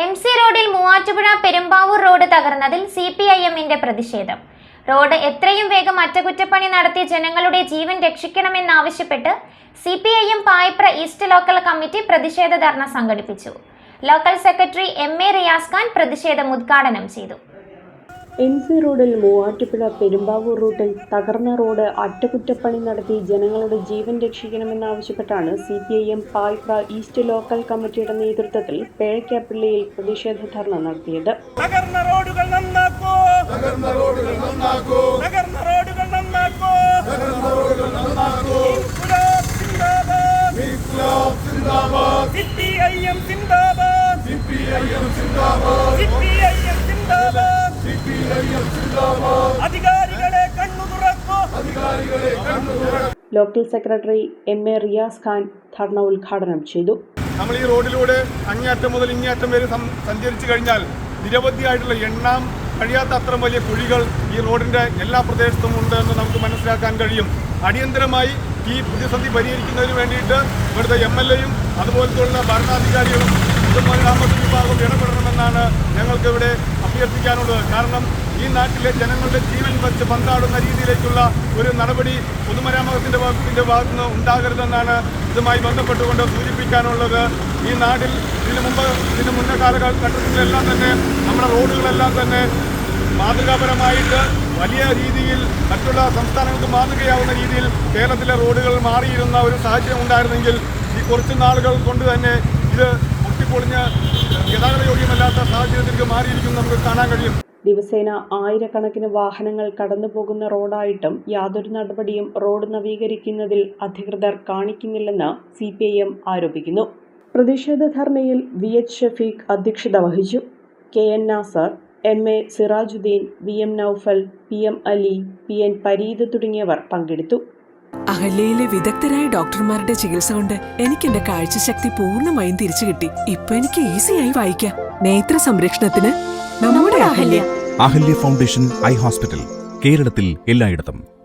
MC റോഡിൽ Muvattupuzha Perumbavoor road തകർന്നതിൽ CPIMന്റെ പ്രതിഷേധം. Road എത്രയും വേഗം അറ്റകുറ്റപ്പണി നടത്തി ജനങ്ങളുടെ ജീവൻ രക്ഷിക്കണമെന്നാവശ്യപ്പെട്ട് CPIM Payipra east local committee പ്രതിഷേധ ധർണ സംഘടിപ്പിച്ചു. Local secretary MA Riyas Khan പ്രതിഷേധം ഉദ്ഘാടനം ചെയ്തു. MC റോഡിൽ മൂവാറ്റുപുഴ പെരുമ്പാവൂർ റൂട്ടിൽ തകർന്ന റോഡ് അറ്റകുറ്റപ്പണി നടത്തി ജനങ്ങളുടെ ജീവൻ രക്ഷിക്കണമെന്നാവശ്യപ്പെട്ടാണ് CPIM പായിപ്ര ഈസ്റ്റ് ലോക്കൽ കമ്മിറ്റിയുടെ നേതൃത്വത്തിൽ പേഴയ്ക്കാപ്പള്ളിയിൽ പ്രതിഷേധ ധർണ നടത്തിയത്. Local secretary MA Riyas Khan ധർണ ഉദ്ഘാടനം ചെയ്തു. നമ്മൾ ഈ റോഡിലൂടെ അങ്ങേയറ്റം മുതൽ ഇങ്ങേയറ്റം വരെ സഞ്ചരിച്ചു കഴിഞ്ഞാൽ നിരവധിയായിട്ടുള്ള എണ്ണാൻ കഴിയാത്ത അത്ര വലിയ കുഴികൾ ഈ റോഡിൻ്റെ എല്ലാ പ്രദേശത്തും ഉണ്ട് എന്ന് നമുക്ക് മനസ്സിലാക്കാൻ കഴിയും. അടിയന്തരമായി ഈ പ്രതിസന്ധി പരിഹരിക്കുന്നതിന് വേണ്ടിയിട്ട് ഇവിടുത്തെ MLAയും അതുപോലത്തുള്ള ഭരണാധികാരികളും പൊതുമരാമത്ത് വിഭാഗം ഇടപെടണമെന്നാണ് ഞങ്ങൾക്ക് ഇവിടെ അഭ്യർത്ഥിക്കാനുള്ളത്. കാരണം ഈ നാട്ടിലെ ജനങ്ങളുടെ ജീവൻ വെച്ച് പന്താടുന്ന രീതിയിലേക്കുള്ള ഒരു നടപടി പൊതുമരാമത്തിൻ്റെ വകുപ്പിൻ്റെ ഭാഗത്തു നിന്ന് ഉണ്ടാകരുതെന്നാണ് ഇതുമായി ബന്ധപ്പെട്ടുകൊണ്ട് സൂചിപ്പിക്കാനുള്ളത്. ഈ നാട്ടിൽ ഇതിന് മുന്നേ കാലഘട്ടത്തിലെല്ലാം തന്നെ നമ്മുടെ റോഡുകളെല്ലാം തന്നെ മാതൃകാപരമായിട്ട് വലിയ രീതിയിൽ മറ്റുള്ള സംസ്ഥാനങ്ങൾക്ക് മാതൃകയാവുന്ന രീതിയിൽ കേരളത്തിലെ റോഡുകൾ മാറിയിരുന്ന ഒരു സാഹചര്യം ഉണ്ടായിരുന്നെങ്കിൽ ഈ കുറച്ച് നാളുകൾ കൊണ്ട് തന്നെ ഇത് പൊട്ടിപ്പൊളിഞ്ഞ് ഗതാഗത യോഗ്യമല്ലാത്ത സാഹചര്യത്തിലേക്ക് മാറിയിരിക്കും നമുക്ക് കാണാൻ കഴിയും. ദിവസേന ആയിരക്കണക്കിന് വാഹനങ്ങൾ കടന്നുപോകുന്ന റോഡായിട്ടും യാതൊരു നടപടിയും റോഡ് നവീകരിക്കുന്നതിൽ അധികൃതർ കാണിക്കുന്നില്ലെന്ന് CPIM ആരോപിക്കുന്നു. പ്രതിഷേധ ധർണയിൽ VH ഷഫീഖ് അധ്യക്ഷത വഹിച്ചു. KN Nasar, MA Sirajuddin, VM Noufal, PM Ali, PN Pareed തുടങ്ങിയവർ പങ്കെടുത്തു. അഹല്യയിലെ വിദഗ്ധരായ ഡോക്ടർമാരുടെ ചികിത്സ കൊണ്ട് എനിക്ക് എന്റെ കാഴ്ചശക്തി പൂർണ്ണമായും തിരിച്ചു കിട്ടി. ഇപ്പൊ എനിക്ക് ഈസിയായി വായിക്കാം. നേത്ര സംരക്ഷണത്തിന് നമ്മുടെ Ahalya. Ahalya foundation eye hospital, കേരളത്തിൽ എല്ലായിടത്തും.